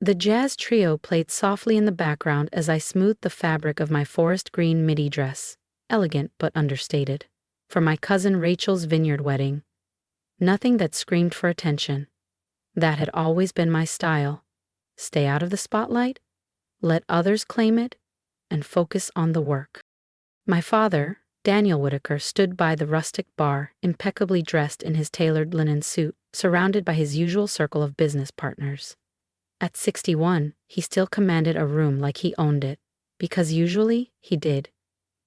The jazz trio played softly in the background as I smoothed the fabric of my forest green midi dress, elegant but understated, for my cousin Rachel's vineyard wedding. Nothing that screamed for attention. That had always been my style. Stay out of the spotlight, let others claim it, and focus on the work. My father, Daniel Whitaker, stood by the rustic bar, impeccably dressed in his tailored linen suit, surrounded by his usual circle of business partners. At 61, he still commanded a room like he owned it, because usually he did.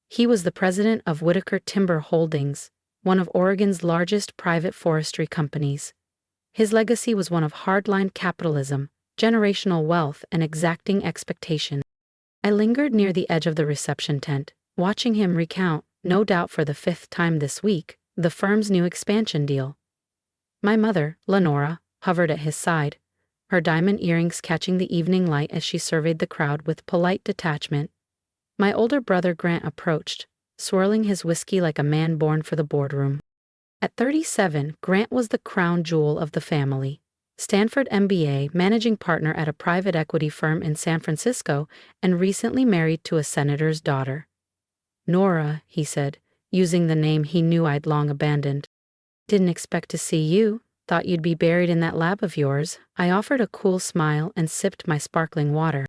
He was the president of Whitaker Timber Holdings, one of Oregon's largest private forestry companies. His legacy was one of hardline capitalism, generational wealth, and exacting expectations. I lingered near the edge of the reception tent, watching him recount, no doubt for the 5th time this week, the firm's new expansion deal. My mother, Lenora, hovered at his side, her diamond earrings catching the evening light as she surveyed the crowd with polite detachment. My older brother Grant approached, swirling his whiskey like a man born for the boardroom. At 37, Grant was the crown jewel of the family. Stanford MBA, managing partner at a private equity firm in San Francisco, and recently married to a senator's daughter. Nora, he said, using the name he knew I'd long abandoned. Didn't expect to see you. Thought you'd be buried in that lab of yours. I offered a cool smile and sipped my sparkling water.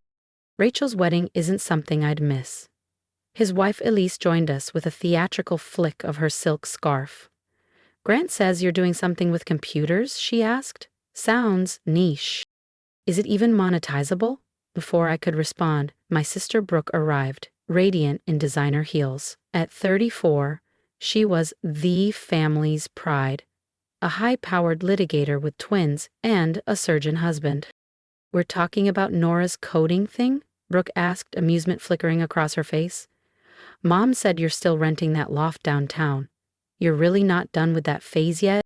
Rachel's wedding isn't something I'd miss. His wife Elise joined us with a theatrical flick of her silk scarf. Grant says you're doing something with computers, she asked. Sounds niche. Is it even monetizable? Before I could respond, my sister Brooke arrived, radiant in designer heels. At 34, she was the family's pride. A high-powered litigator with twins and a surgeon husband. We're talking about Nora's coding thing? Brooke asked, amusement flickering across her face. Mom said you're still renting that loft downtown. You're really not done with that phase yet?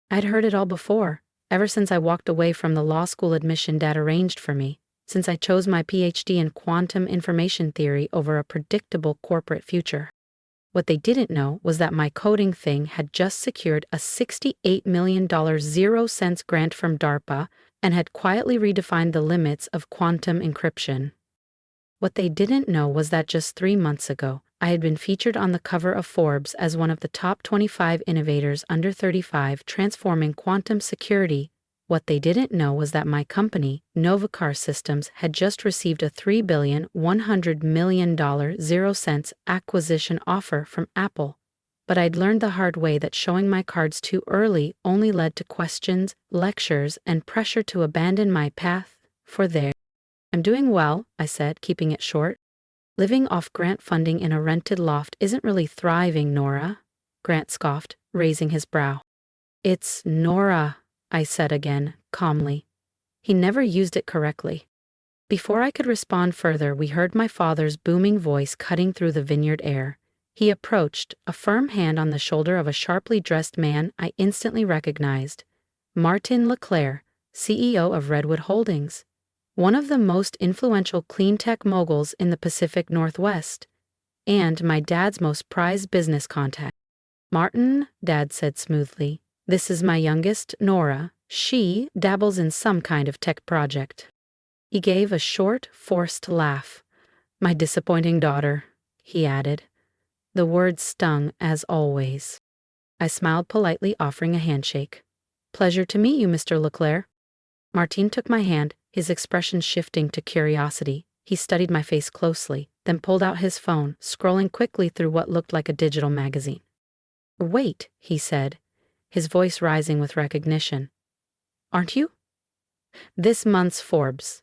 I'd heard it all before, ever since I walked away from the law school admission Dad arranged for me, since I chose my PhD in quantum information theory over a predictable corporate future. What they didn't know was that my coding thing had just secured a $68 million 0-cents grant from DARPA and had quietly redefined the limits of quantum encryption. What they didn't know was that just 3 months ago, I had been featured on the cover of Forbes as one of the top 25 innovators under 35 transforming quantum security. What they didn't know was that my company, Novacar Systems, had just received a $3,100 million 0-cents acquisition offer from Apple. But I'd learned the hard way that showing my cards too early only led to questions, lectures, and pressure to abandon my path for there. I'm doing well, I said, keeping it short. Living off grant funding in a rented loft isn't really thriving, Nora, Grant scoffed, raising his brow. It's Nora, I said again, calmly. He never used it correctly. Before I could respond further, we heard my father's booming voice cutting through the vineyard air. He approached, a firm hand on the shoulder of a sharply dressed man I instantly recognized. Martin Leclerc, CEO of Redwood Holdings, one of the most influential clean tech moguls in the Pacific Northwest, and my dad's most prized business contact. Martin, Dad said smoothly. This is my youngest, Nora. She dabbles in some kind of tech project. He gave a short, forced laugh. My disappointing daughter, he added. The words stung, as always. I smiled politely, offering a handshake. Pleasure to meet you, Mr. Leclerc. Martin took my hand, his expression shifting to curiosity. He studied my face closely, then pulled out his phone, scrolling quickly through what looked like a digital magazine. Wait, he said, his voice rising with recognition. Aren't you? This month's Forbes.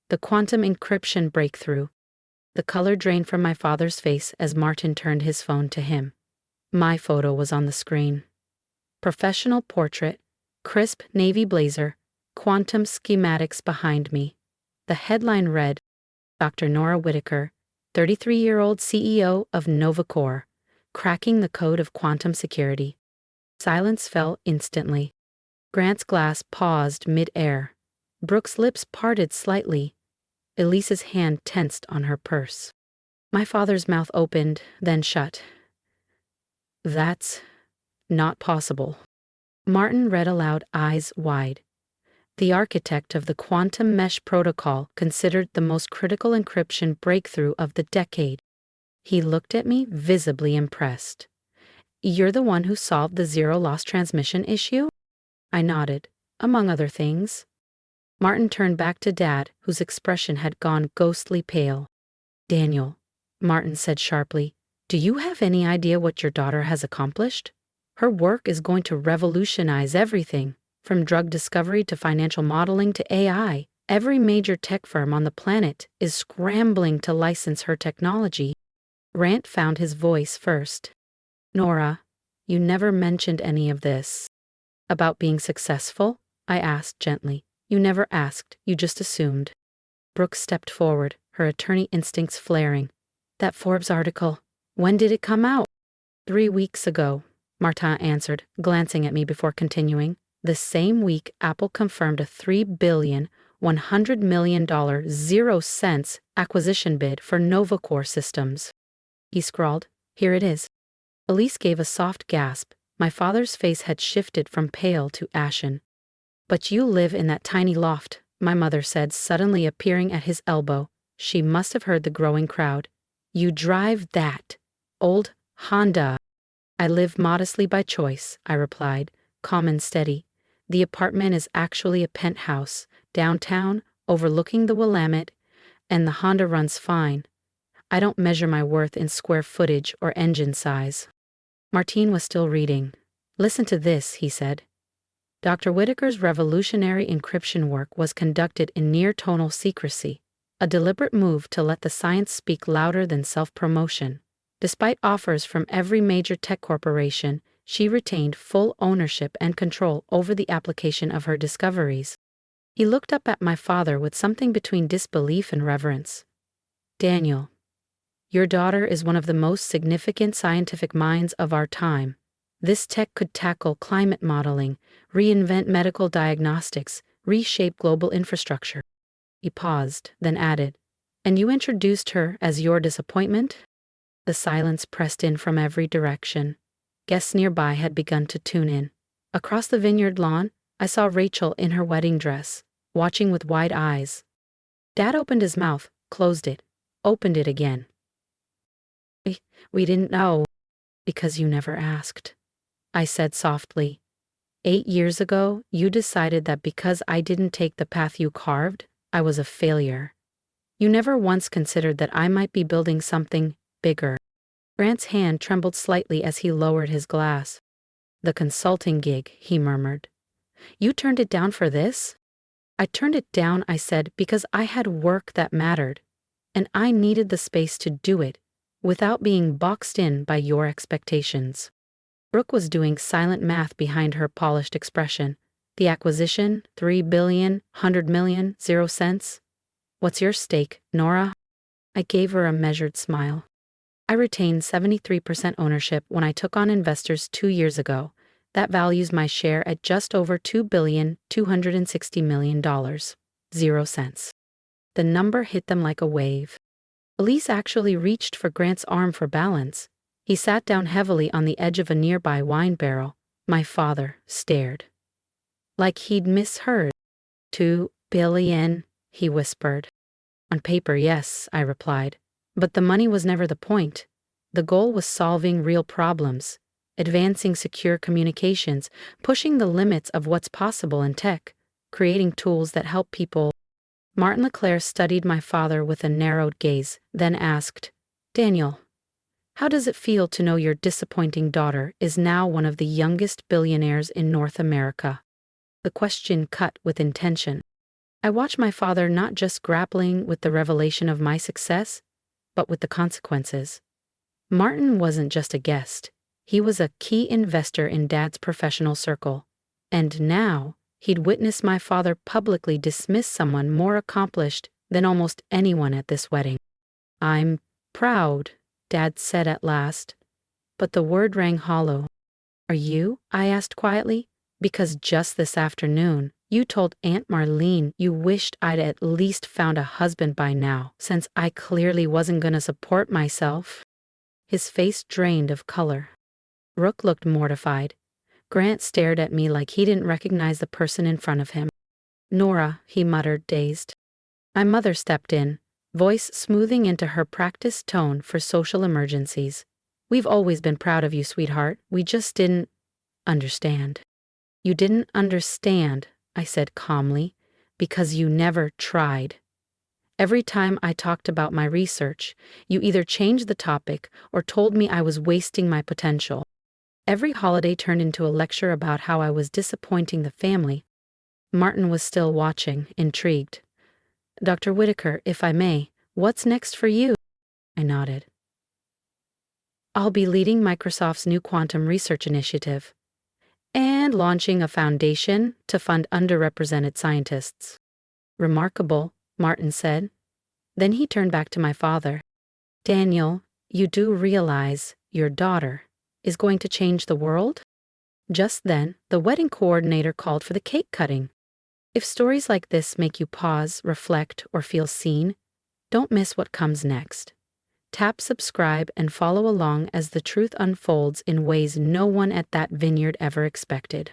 The quantum encryption breakthrough. The color drained from my father's face as Martin turned his phone to him. My photo was on the screen. Professional portrait, crisp navy blazer, quantum schematics behind me. The headline read, Dr. Nora Whitaker, 33-year-old CEO of Novacore, cracking the code of quantum security. Silence fell instantly. Grant's glass paused mid-air. Brooke's lips parted slightly. Elise's hand tensed on her purse. My father's mouth opened, then shut. That's not possible. Martin read aloud, eyes wide. the architect of the quantum mesh protocol, considered the most critical encryption breakthrough of the decade. He looked at me, visibly impressed. You're the one who solved the zero loss transmission issue? I nodded. Among other things. Martin turned back to Dad, whose expression had gone ghostly pale. Daniel, Martin said sharply, do you have any idea what your daughter has accomplished? Her work is going to revolutionize everything, from drug discovery to financial modeling to AI. Every major tech firm on the planet is scrambling to license her technology. Grant found his voice first. Nora, you never mentioned any of this. About being successful? I asked gently. You never asked, you just assumed. Brooke stepped forward, her attorney instincts flaring. That Forbes article, when did it come out? 3 weeks ago, Martin answered, glancing at me before continuing. The same week, Apple confirmed a $3.1 billion 0 cents acquisition bid for NovaCore Systems. He scrawled, here it is. Elise gave a soft gasp. My father's face had shifted from pale to ashen. But you live in that tiny loft, my mother said, suddenly appearing at his elbow. She must have heard the growing crowd. You drive that old Honda. I live modestly by choice, I replied, calm and steady. The apartment is actually a penthouse, downtown, overlooking the Willamette, and the Honda runs fine. I don't measure my worth in square footage or engine size. Martin was still reading. Listen to this, he said. Dr. Whitaker's revolutionary encryption work was conducted in near-tonal secrecy, a deliberate move to let the science speak louder than self-promotion. Despite offers from every major tech corporation, she retained full ownership and control over the application of her discoveries. He looked up at my father with something between disbelief and reverence. Daniel, your daughter is one of the most significant scientific minds of our time. This tech could tackle climate modeling, reinvent medical diagnostics, reshape global infrastructure. He paused, then added, and you introduced her as your disappointment? The silence pressed in from every direction. Guests nearby had begun to tune in. Across the vineyard lawn, I saw Rachel in her wedding dress, watching with wide eyes. Dad opened his mouth, closed it, opened it again. We didn't know, because you never asked, I said softly. 8 years ago, you decided that because I didn't take the path you carved, I was a failure. You never once considered that I might be building something bigger. Grant's hand trembled slightly as he lowered his glass. The consulting gig, he murmured. You turned it down for this? I turned it down, I said, because I had work that mattered, and I needed the space to do it, without being boxed in by your expectations. Brooke was doing silent math behind her polished expression. The acquisition, $3 billion, $100 million, 0 cents. What's your stake, Nora? I gave her a measured smile. I retained 73% ownership when I took on investors 2 years ago. That values my share at just over $2.26 billion, 0 cents. The number hit them like a wave. Elise actually reached for Grant's arm for balance. He sat down heavily on the edge of a nearby wine barrel. My father stared. Like he'd misheard. $2 billion, he whispered. On paper, yes, I replied. But the money was never the point. The goal was solving real problems, advancing secure communications, pushing the limits of what's possible in tech, creating tools that help people. Martin Leclerc studied my father with a narrowed gaze, then asked, Daniel, how does it feel to know your disappointing daughter is now one of the youngest billionaires in North America? The question cut with intention. I watched my father not just grappling with the revelation of my success, but with the consequences. Martin wasn't just a guest. He was a key investor in Dad's professional circle. And now, he'd witnessed my father publicly dismiss someone more accomplished than almost anyone at this wedding. I'm proud, Dad said at last. But the word rang hollow. Are you? I asked quietly. Because just this afternoon, you told Aunt Marlene you wished I'd at least found a husband by now, since I clearly wasn't going to support myself. His face drained of color. Brooke looked mortified. Grant stared at me like he didn't recognize the person in front of him. Nora, he muttered, dazed. My mother stepped in, voice smoothing into her practiced tone for social emergencies. We've always been proud of you, sweetheart. We just didn't understand. You didn't understand, I said calmly, because you never tried. Every time I talked about my research, you either changed the topic or told me I was wasting my potential. Every holiday turned into a lecture about how I was disappointing the family. Martin was still watching, intrigued. Dr. Whitaker, if I may, what's next for you? I nodded. I'll be leading Microsoft's new quantum research initiative and launching a foundation to fund underrepresented scientists. Remarkable, Martin said. Then he turned back to my father. Daniel, you do realize your daughter is going to change the world? Just then, the wedding coordinator called for the cake cutting. If stories like this make you pause, reflect, or feel seen, don't miss what comes next. Tap subscribe and follow along as the truth unfolds in ways no one at that vineyard ever expected.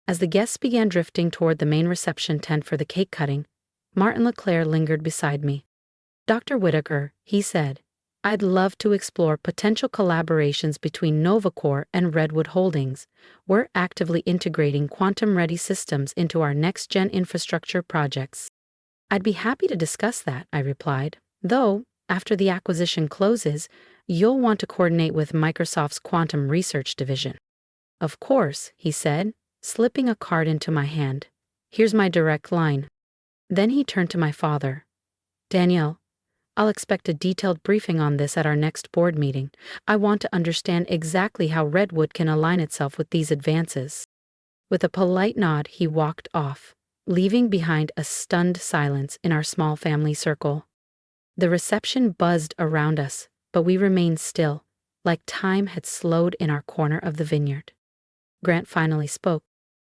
As the guests began drifting toward the main reception tent for the cake cutting, Martin LeClaire lingered beside me. Dr. Whitaker, he said, I'd love to explore potential collaborations between Novacor and Redwood Holdings. We're actively integrating quantum-ready systems into our next-gen infrastructure projects. I'd be happy to discuss that, I replied, though, after the acquisition closes, you'll want to coordinate with Microsoft's quantum research division. Of course, he said, slipping a card into my hand. Here's my direct line. Then he turned to my father. Danielle, I'll expect a detailed briefing on this at our next board meeting. I want to understand exactly how Redwood can align itself with these advances. With a polite nod, he walked off, leaving behind a stunned silence in our small family circle. The reception buzzed around us, but we remained still, like time had slowed in our corner of the vineyard. Grant finally spoke.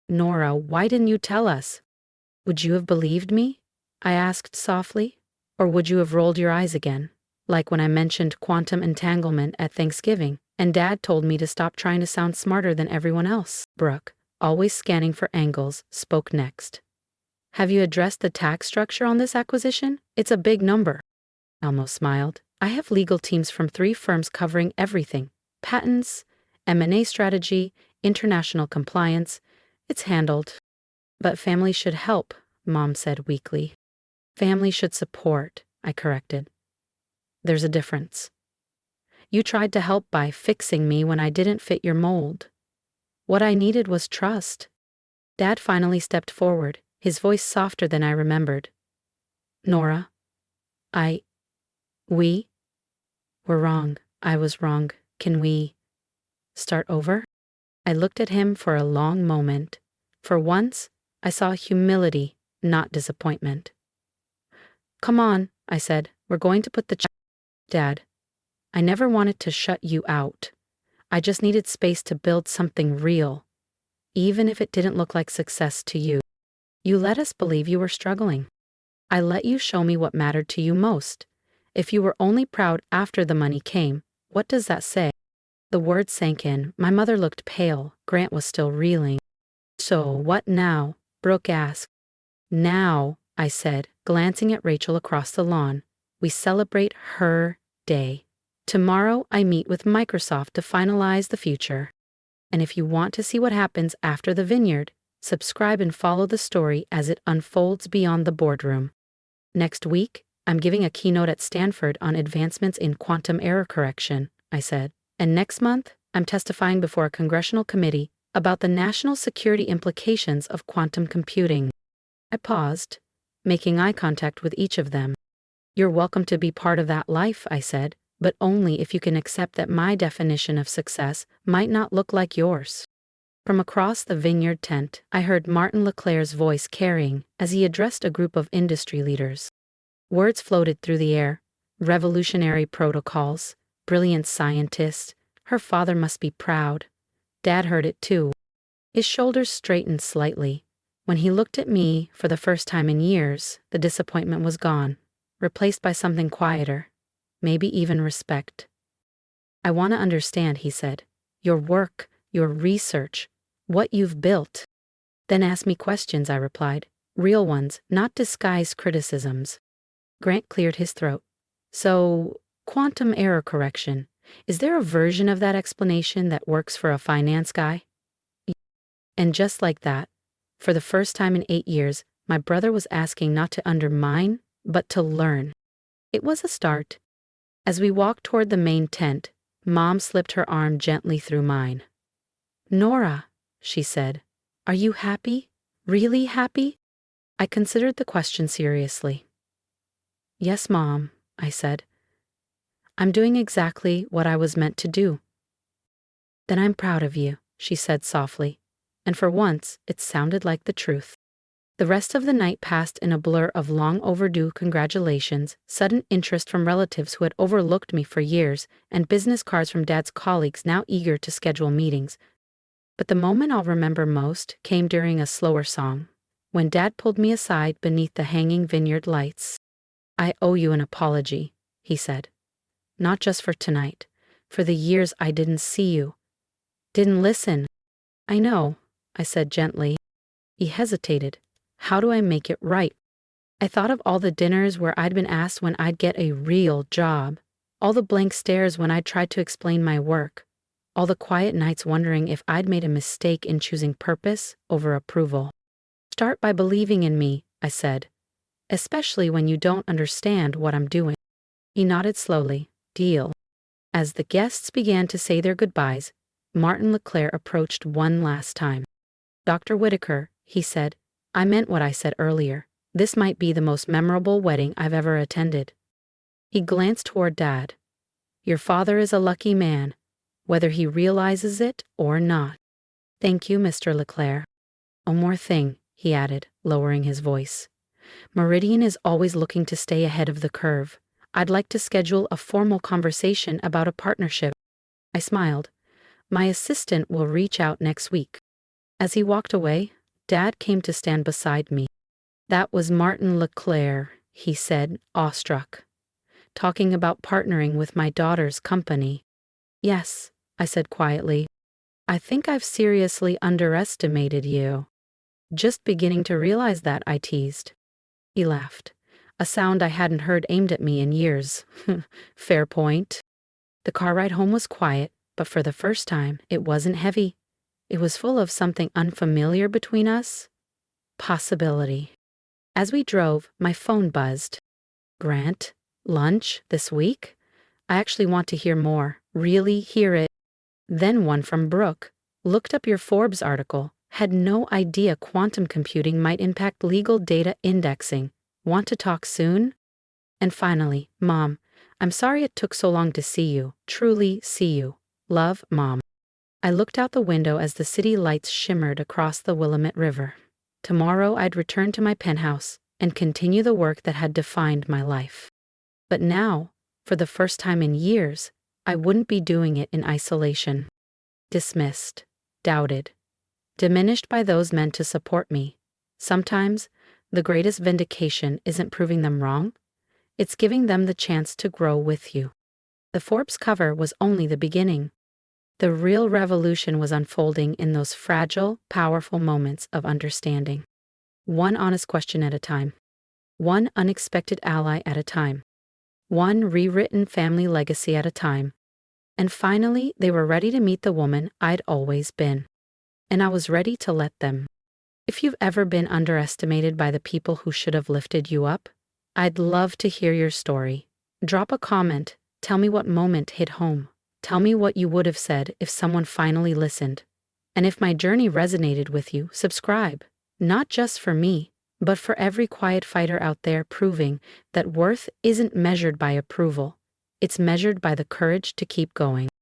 Nora, why didn't you tell us? Would you have believed me? I asked softly. Or would you have rolled your eyes again, like when I mentioned quantum entanglement at Thanksgiving, and Dad told me to stop trying to sound smarter than everyone else? Brooke, always scanning for angles, spoke next. Have you addressed the tax structure on this acquisition? It's a big number. Elmo smiled. I have legal teams from 3 firms covering everything. Patents, M&A strategy, international compliance. It's handled. But family should help, Mom said weakly. Family should support, I corrected. There's a difference. You tried to help by fixing me when I didn't fit your mold. What I needed was trust. Dad finally stepped forward, his voice softer than I remembered. Nora, we were wrong. I was wrong. Can we start over? I looked at him for a long moment. For once, I saw humility, not disappointment. Come on, I said, we're going to put the Dad, I never wanted to shut you out. I just needed space to build something real, even if it didn't look like success to you. You let us believe you were struggling. I let you show me what mattered to you most. If you were only proud after the money came, what does that say? The words sank in. My mother looked pale. Grant was still reeling. So what now? Brooke asked. Now, I said, glancing at Rachel across the lawn, we celebrate her day. Tomorrow I meet with Microsoft to finalize the future. And if you want to see what happens after the vineyard, subscribe and follow the story as it unfolds beyond the boardroom. Next week, I'm giving a keynote at Stanford on advancements in quantum error correction, I said. And next month, I'm testifying before a congressional committee about the national security implications of quantum computing. I paused, making eye contact with each of them. You're welcome to be part of that life, I said, but only if you can accept that my definition of success might not look like yours. From across the vineyard tent, I heard Martin LeClaire's voice carrying as he addressed a group of industry leaders. Words floated through the air, revolutionary protocols, brilliant scientists, her father must be proud. Dad heard it too. His shoulders straightened slightly. When he looked at me for the first time in years, the disappointment was gone, replaced by something quieter, maybe even respect. I want to understand, he said, your work, your research, what you've built. Then ask me questions, I replied. Real ones, not disguised criticisms. Grant cleared his throat. So, quantum error correction. Is there a version of that explanation that works for a finance guy? And just like that, for the first time in 8 years, my brother was asking not to undermine, but to learn. It was a start. As we walked toward the main tent, Mom slipped her arm gently through mine. "Nora," she said, "are you happy? Really happy?" I considered the question seriously. "Yes, Mom," I said. "I'm doing exactly what I was meant to do." "Then I'm proud of you," she said softly, and for once it sounded like the truth. The rest of the night passed in a blur of long overdue congratulations, sudden interest from relatives who had overlooked me for years, and business cards from Dad's colleagues now eager to schedule meetings. But the moment I'll remember most came during a slower song, when Dad pulled me aside beneath the hanging vineyard lights. "I owe you an apology," he said. "Not just for tonight, for the years I didn't see you, didn't listen." "I know," I said gently. He hesitated. How do I make it right? I thought of all the dinners where I'd been asked when I'd get a real job, all the blank stares when I'd tried to explain my work, all the quiet nights wondering if I'd made a mistake in choosing purpose over approval. "Start by believing in me," I said, "especially when you don't understand what I'm doing." He nodded slowly. "Deal." As the guests began to say their goodbyes, Martin Leclerc approached one last time. "Dr. Whitaker," he said, "I meant what I said earlier. This might be the most memorable wedding I've ever attended." He glanced toward Dad. "Your father is a lucky man, whether he realizes it or not." "Thank you, Mr. Leclerc. One more thing," he added, lowering his voice. "Meridian is always looking to stay ahead of the curve. I'd like to schedule a formal conversation about a partnership." I smiled. "My assistant will reach out next week." As he walked away, Dad came to stand beside me. "That was Martin Leclerc," he said, awestruck. "Talking about partnering with my daughter's company." "Yes," I said quietly. "I think I've seriously underestimated you." "Just beginning to realize that," I teased. He laughed, a sound I hadn't heard aimed at me in years. Fair point. The car ride home was quiet, but for the first time, it wasn't heavy. It was full of something unfamiliar between us. Possibility. As we drove, my phone buzzed. "Grant, lunch this week? I actually want to hear more, really hear it." Then one from Brooke. "Looked up your Forbes article. Had no idea quantum computing might impact legal data indexing. Want to talk soon?" And finally, "Mom, I'm sorry it took so long to see you. Truly see you. Love, Mom." I looked out the window as the city lights shimmered across the Willamette River. Tomorrow I'd return to my penthouse and continue the work that had defined my life. But now, for the first time in years, I wouldn't be doing it in isolation. Dismissed, doubted, diminished by those meant to support me. Sometimes, the greatest vindication isn't proving them wrong, it's giving them the chance to grow with you. The Forbes cover was only the beginning. The real revolution was unfolding in those fragile, powerful moments of understanding. One honest question at a time. One unexpected ally at a time. One rewritten family legacy at a time. And finally, they were ready to meet the woman I'd always been. And I was ready to let them. If you've ever been underestimated by the people who should have lifted you up, I'd love to hear your story. Drop a comment. Tell me what moment hit home. Tell me what you would have said if someone finally listened. And if my journey resonated with you, subscribe. Not just for me, but for every quiet fighter out there proving that worth isn't measured by approval. It's measured by the courage to keep going.